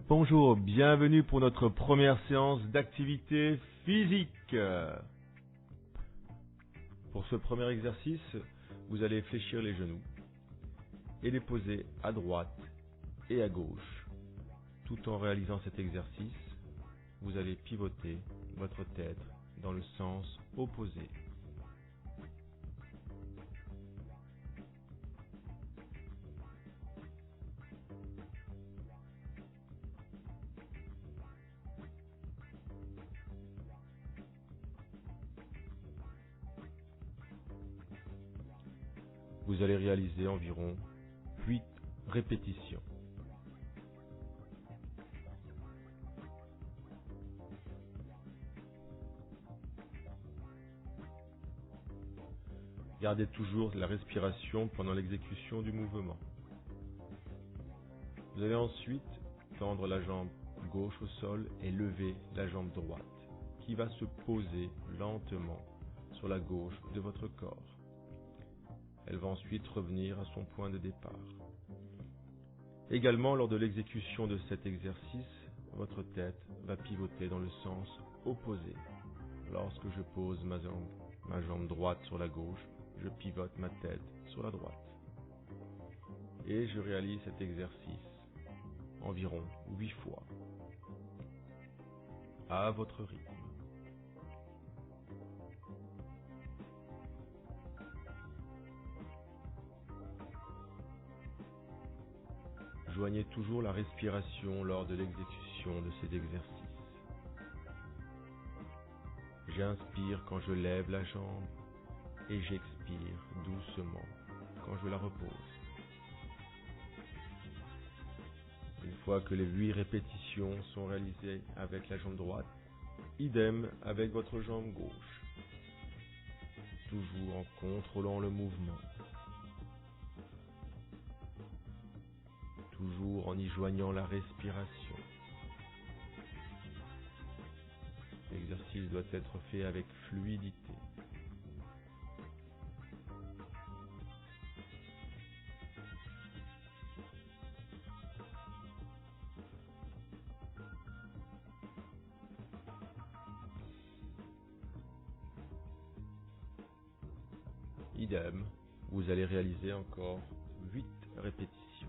Bonjour, bienvenue pour notre première séance d'activité physique. Pour ce premier exercice, vous allez fléchir les genoux et les poser à droite et à gauche. Tout en réalisant cet exercice, vous allez pivoter votre tête dans le sens opposé. Vous allez réaliser environ 8 répétitions. Gardez toujours la respiration pendant l'exécution du mouvement. Vous allez ensuite tendre la jambe gauche au sol et lever la jambe droite, qui va se poser lentement sur la gauche de votre corps. Elle va ensuite revenir à son point de départ. Également, lors de l'exécution de cet exercice, votre tête va pivoter dans le sens opposé. Lorsque je pose ma jambe droite sur la gauche, je pivote ma tête sur la droite. Et je réalise cet exercice environ 8 fois, à votre rythme. Joignez toujours la respiration lors de l'exécution de ces exercices. J'inspire quand je lève la jambe et j'expire doucement quand je la repose. Une fois que les 8 répétitions sont réalisées avec la jambe droite, idem avec votre jambe gauche, toujours en contrôlant le mouvement, toujours en y joignant la respiration. L'exercice doit être fait avec fluidité. Idem, vous allez réaliser encore 8 répétitions.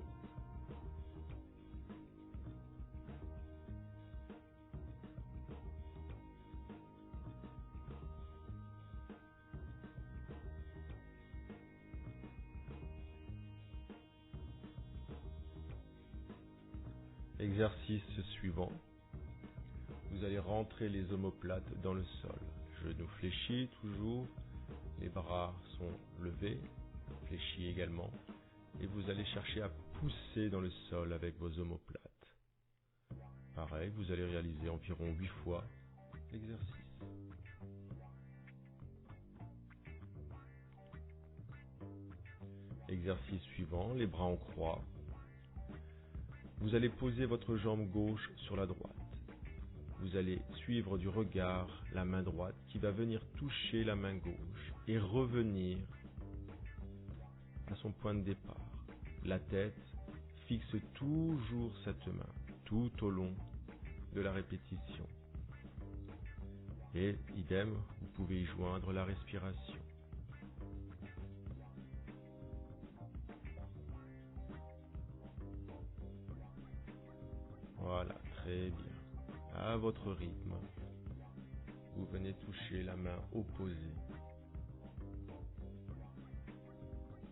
Exercice suivant. Vous allez rentrer les omoplates dans le sol. Genoux fléchis toujours, les bras sont levés, fléchis également, et vous allez chercher à pousser dans le sol avec vos omoplates. Pareil, vous allez réaliser environ 8 fois l'exercice. Exercice suivant, les bras en croix. Vous allez poser votre jambe gauche sur la droite. Vous allez suivre du regard la main droite qui va venir toucher la main gauche et revenir à son point de départ. La tête fixe toujours cette main tout au long de la répétition. Et idem, vous pouvez y joindre la respiration. Voilà, très bien. À votre rythme, vous venez toucher la main opposée.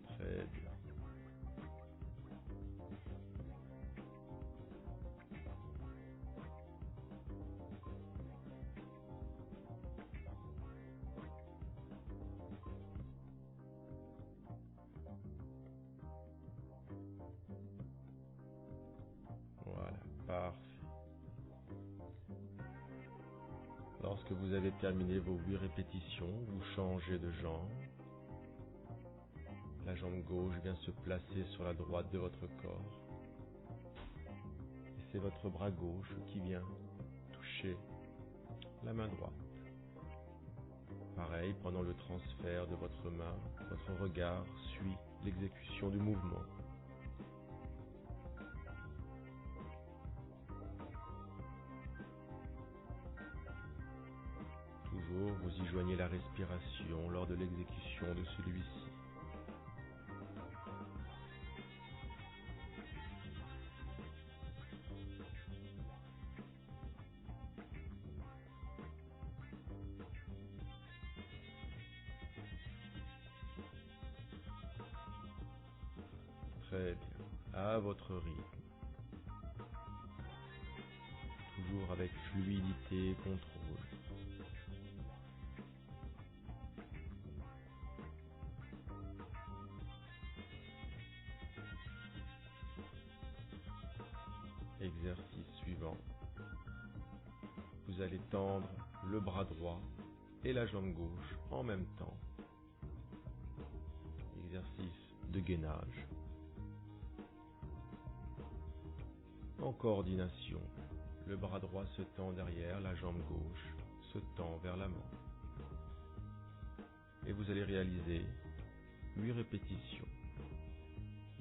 Très bien. Voilà, parfait. Lorsque vous avez terminé vos 8 répétitions, vous changez de jambe. La jambe gauche vient se placer sur la droite de votre corps. Et c'est votre bras gauche qui vient toucher la main droite. Pareil, pendant le transfert de votre main, votre regard suit l'exécution du mouvement. Vous y joignez la respiration lors de l'exécution de celui-ci. Très bien, à votre rythme, toujours avec fluidité et contrôle. Exercice suivant. Vous allez tendre le bras droit et la jambe gauche en même temps. Exercice de gainage. En coordination, le bras droit se tend derrière, la jambe gauche se tend vers l'avant. Et vous allez réaliser 8 répétitions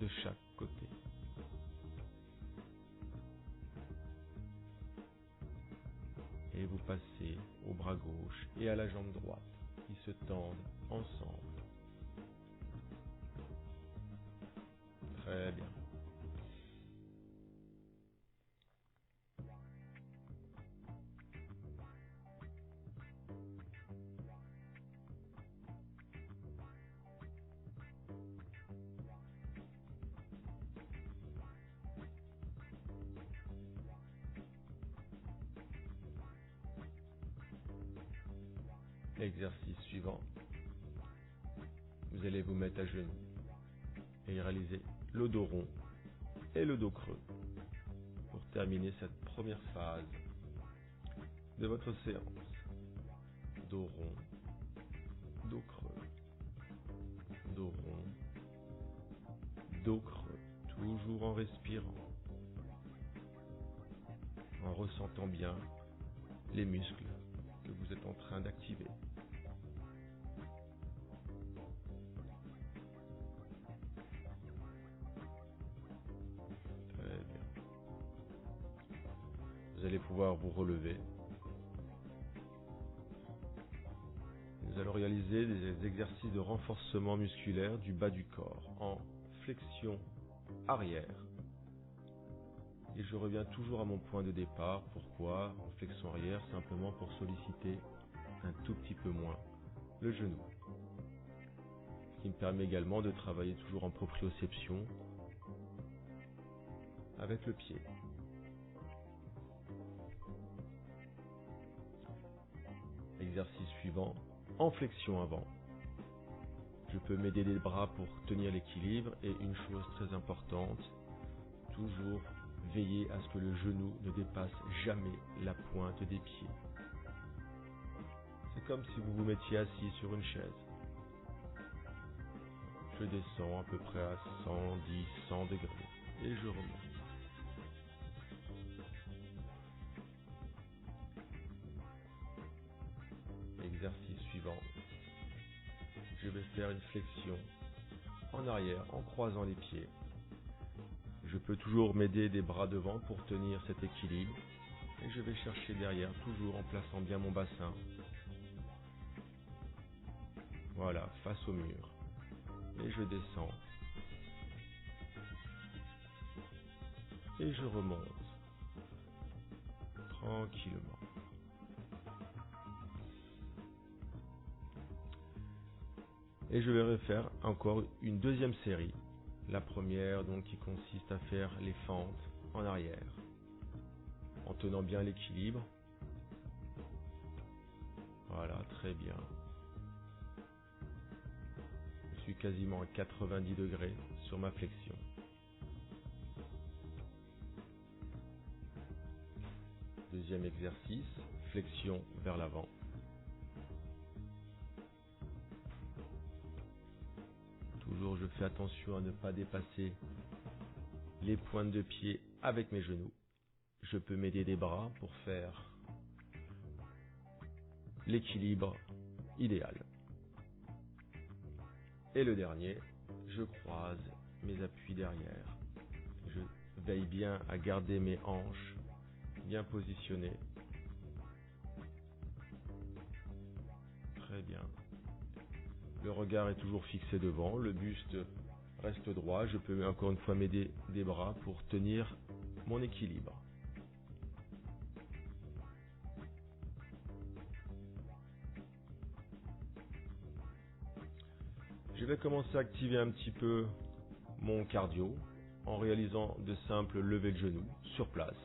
de chaque côté. Et vous passez au bras gauche et à la jambe droite qui se tendent ensemble. Très bien. Exercice suivant. Vous allez vous mettre à genoux et réaliser le dos rond et le dos creux pour terminer cette première phase de votre séance. Dos rond, dos creux, dos rond, dos creux, toujours en respirant, en ressentant bien les muscles que vous êtes en train d'activer. Très bien. Vous allez pouvoir vous relever. Nous allons réaliser des exercices de renforcement musculaire du bas du corps en flexion arrière. Et je reviens toujours à mon point de départ. Pourquoi en flexion arrière? Simplement pour solliciter un tout petit peu moins le genou. Ce qui me permet également de travailler toujours en proprioception avec le pied. Exercice suivant, en flexion avant. Je peux m'aider des bras pour tenir l'équilibre et une chose très importante, toujours veiller à ce que le genou ne dépasse jamais la pointe des pieds. C'est comme si vous vous mettiez assis sur une chaise. Je descends à peu près à 110, 100 degrés et je remonte. Exercice suivant. Je vais faire une flexion en arrière en croisant les pieds. Je peux toujours m'aider des bras devant pour tenir cet équilibre et je vais chercher derrière toujours en plaçant bien mon bassin. Voilà, face au mur. Et je descends. Et je remonte. Tranquillement. Et je vais refaire encore une deuxième série. La première donc qui consiste à faire les fentes en arrière. En tenant bien l'équilibre. Voilà, très bien. Je suis quasiment à 90 degrés sur ma flexion. Deuxième exercice, flexion vers l'avant. Toujours je fais attention à ne pas dépasser les pointes de pied avec mes genoux. Je peux m'aider des bras pour faire l'équilibre idéal. Et le dernier, je croise mes appuis derrière. Je veille bien à garder mes hanches bien positionnées. Très bien. Le regard est toujours fixé devant, le buste reste droit. Je peux encore une fois m'aider des bras pour tenir mon équilibre. Je vais commencer à activer un petit peu mon cardio en réalisant de simples levées de genoux sur place.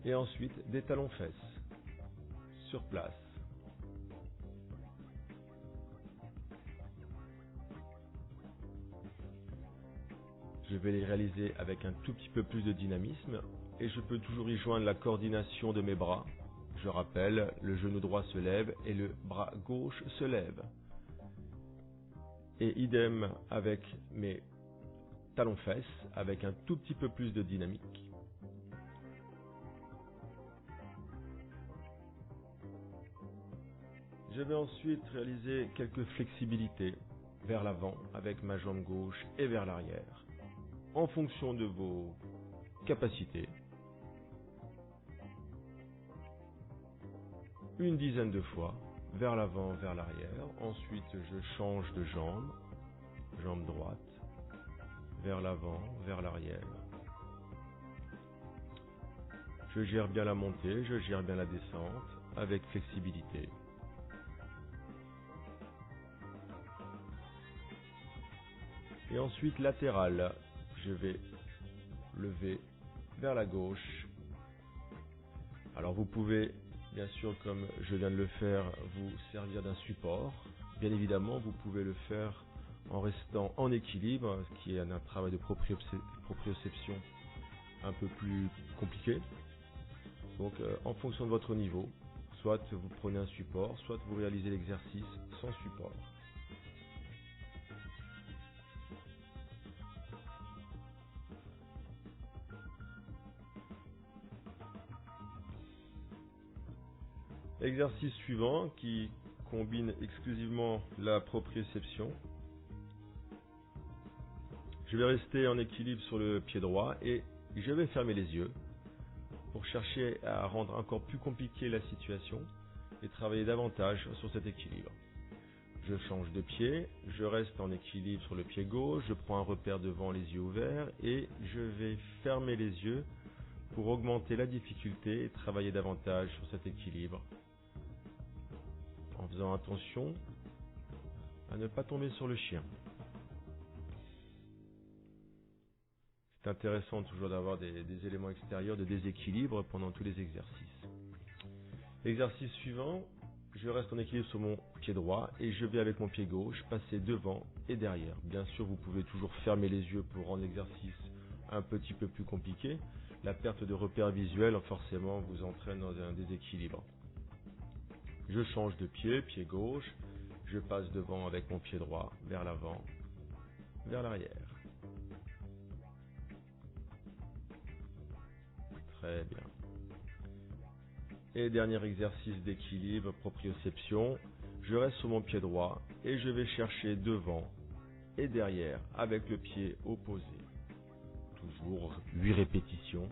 Et ensuite des talons-fesses sur place. Je vais les réaliser avec un tout petit peu plus de dynamisme et je peux toujours y joindre la coordination de mes bras. Je rappelle, le genou droit se lève et le bras gauche se lève. Et idem avec mes talons-fesses, avec un tout petit peu plus de dynamique. Je vais ensuite réaliser quelques flexibilités vers l'avant avec ma jambe gauche et vers l'arrière, en fonction de vos capacités. Une dizaine de fois, vers l'avant, vers l'arrière. Ensuite, je change de jambe, jambe droite, vers l'avant, vers l'arrière. Je gère bien la montée, je gère bien la descente, avec flexibilité. Et ensuite, latéral, je vais lever vers la gauche. Alors vous pouvez, bien sûr, comme je viens de le faire, vous servir d'un support. Bien évidemment, vous pouvez le faire en restant en équilibre, ce qui est un travail de proprioception un peu plus compliqué. Donc en fonction de votre niveau, soit vous prenez un support, soit vous réalisez l'exercice sans support. Exercice suivant qui combine exclusivement la proprioception. Je vais rester en équilibre sur le pied droit et je vais fermer les yeux pour chercher à rendre encore plus compliquée la situation et travailler davantage sur cet équilibre. Je change de pied, je reste en équilibre sur le pied gauche, je prends un repère devant les yeux ouverts et je vais fermer les yeux pour augmenter la difficulté et travailler davantage sur cet équilibre, en faisant attention à ne pas tomber sur le chien. C'est intéressant toujours d'avoir des éléments extérieurs de déséquilibre pendant tous les exercices. Exercice suivant, je reste en équilibre sur mon pied droit et je vais avec mon pied gauche passer devant et derrière. Bien sûr, vous pouvez toujours fermer les yeux pour rendre l'exercice un petit peu plus compliqué. La perte de repère visuel forcément vous entraîne dans un déséquilibre. Je change de pied, pied gauche, je passe devant avec mon pied droit, vers l'avant, vers l'arrière. Très bien. Et dernier exercice d'équilibre, proprioception. Je reste sur mon pied droit et je vais chercher devant et derrière avec le pied opposé. Toujours 8 répétitions.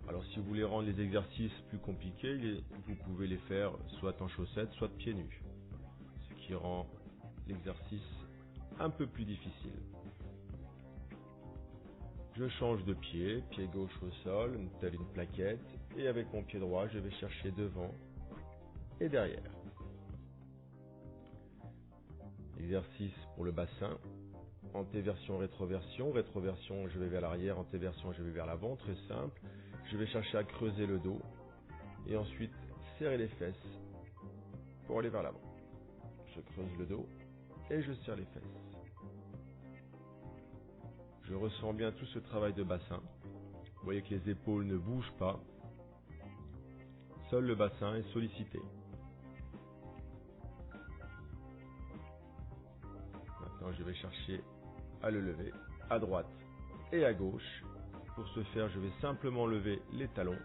Alors si vous voulez rendre les exercices plus compliqués, vous pouvez les faire soit en chaussettes, soit pieds nus. Ce qui rend l'exercice un peu plus difficile. Je change de pied, pied gauche au sol, telle une plaquette, et avec mon pied droit, je vais chercher devant et derrière. Exercice pour le bassin, antéversion, rétroversion. Rétroversion, je vais vers l'arrière, antéversion, je vais vers l'avant, très simple. Je vais chercher à creuser le dos, et ensuite serrer les fesses pour aller vers l'avant. Je creuse le dos, et je serre les fesses. Je ressens bien tout ce travail de bassin. Vous voyez que les épaules ne bougent pas. Seul le bassin est sollicité. Maintenant, je vais chercher à le lever à droite et à gauche. Pour ce faire, je vais simplement lever les talons.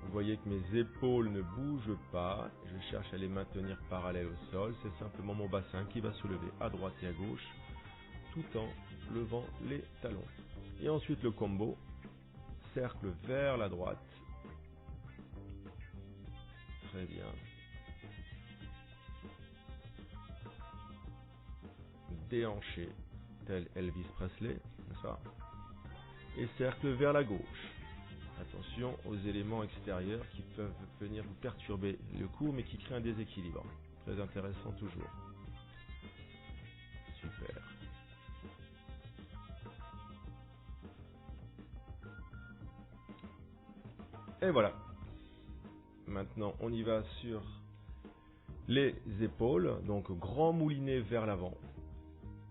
Vous voyez que mes épaules ne bougent pas. Je cherche à les maintenir parallèles au sol. C'est simplement mon bassin qui va se lever à droite et à gauche, tout en levant les talons. Et ensuite le combo, cercle vers la droite, Très bien. Déhanché, tel Elvis Presley, n'est-ce pas? Et cercle vers la gauche. Attention aux éléments extérieurs qui peuvent venir vous perturber le cours, mais qui créent un déséquilibre. Très intéressant toujours. Super. Et voilà. Maintenant, on y va sur les épaules. Donc, grand moulinet vers l'avant.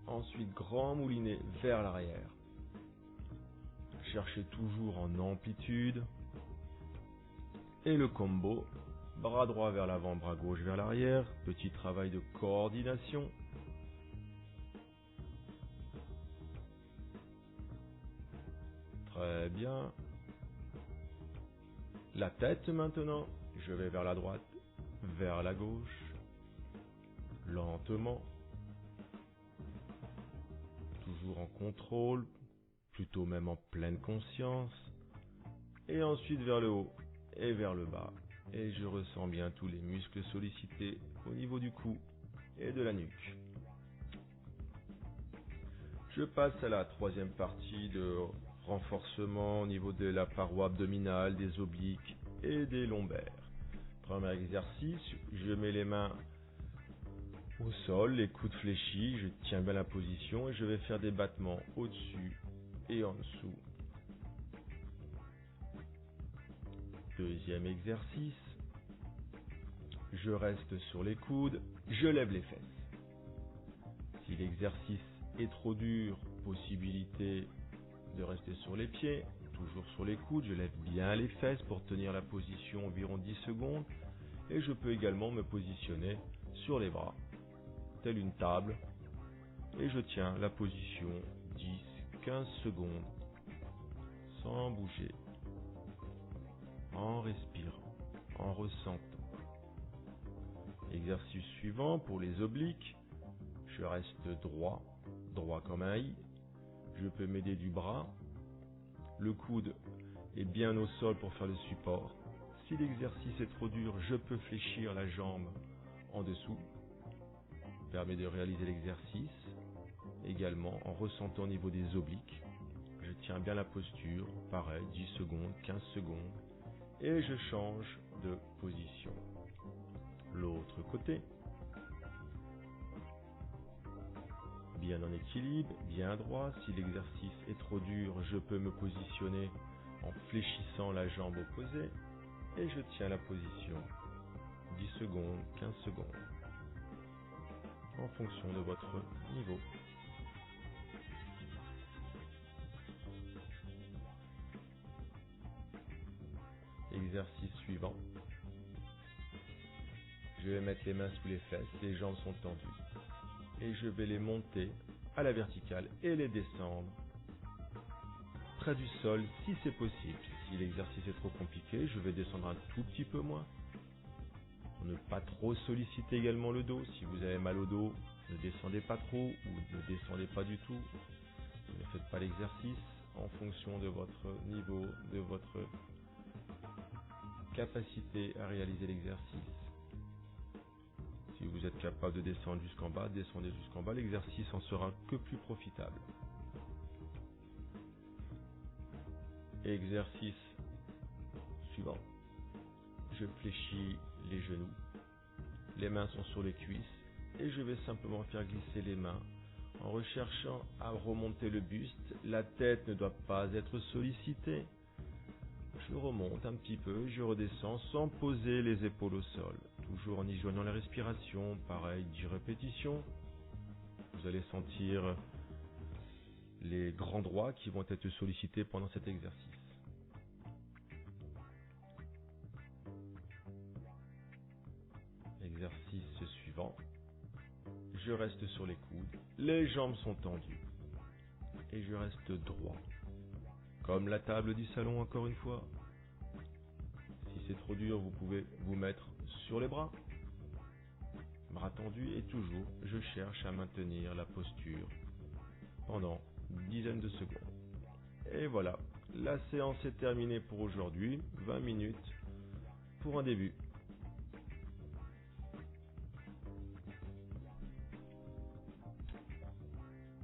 Ensuite, grand moulinet vers l'arrière. Cherchez toujours en amplitude. Et le combo, bras droit vers l'avant, bras gauche vers l'arrière. Petit travail de coordination. Très bien. La tête maintenant. Je vais vers la droite, vers la gauche. Lentement. Toujours en contrôle. Plutôt même en pleine conscience. Et ensuite vers le haut et vers le bas. Et je ressens bien tous les muscles sollicités au niveau du cou et de la nuque. Je passe à la troisième partie de renforcement au niveau de la paroi abdominale, des obliques et des lombaires. Premier exercice, je mets les mains au sol, les coudes fléchis, je tiens bien la position et je vais faire des battements au-dessus et en dessous. Deuxième exercice, je reste sur les coudes, je lève les fesses. Si l'exercice est trop dur, possibilité de rester sur les pieds, toujours sur les coudes, je lève bien les fesses pour tenir la position environ 10 secondes et je peux également me positionner sur les bras, telle une table, et je tiens la position 10-15 secondes sans bouger, en respirant, en ressentant. Exercice suivant pour les obliques, je reste droit, droit comme un i, je peux m'aider du bras, le coude est bien au sol pour faire le support. Si l'exercice est trop dur, je peux fléchir la jambe en dessous, permet de réaliser l'exercice, également en ressentant au niveau des obliques. Je tiens bien la posture, pareil, 10 secondes, 15 secondes, et je change de position. L'autre côté, bien en équilibre, bien droit. Si l'exercice est trop dur, je peux me positionner en fléchissant la jambe opposée, et je tiens la position 10 secondes, 15 secondes, en fonction de votre niveau. Exercice suivant. Je vais mettre les mains sous les fesses, les jambes sont tendues. Et je vais les monter à la verticale et les descendre près du sol si c'est possible. Si l'exercice est trop compliqué, je vais descendre un tout petit peu moins. Pour ne pas trop solliciter également le dos. Si vous avez mal au dos, ne descendez pas trop ou ne descendez pas du tout. Ne faites pas l'exercice en fonction de votre niveau, de votre capacité à réaliser l'exercice. Si vous êtes capable de descendre jusqu'en bas, descendez jusqu'en bas. L'exercice en sera que plus profitable. Exercice suivant. Je fléchis les genoux. Les mains sont sur les cuisses. Et je vais simplement faire glisser les mains en recherchant à remonter le buste. La tête ne doit pas être sollicitée. Je remonte un petit peu, je redescends sans poser les épaules au sol. Toujours en y joignant la respiration, pareil, 10 répétitions. Vous allez sentir les grands droits qui vont être sollicités pendant cet exercice. Exercice suivant. Je reste sur les coudes, les jambes sont tendues et je reste droit. Comme la table du salon encore une fois. Si c'est trop dur, vous pouvez vous mettre sur les bras. Bras tendus et toujours, je cherche à maintenir la posture pendant une dizaine de secondes. Et voilà, la séance est terminée pour aujourd'hui. 20 minutes pour un début.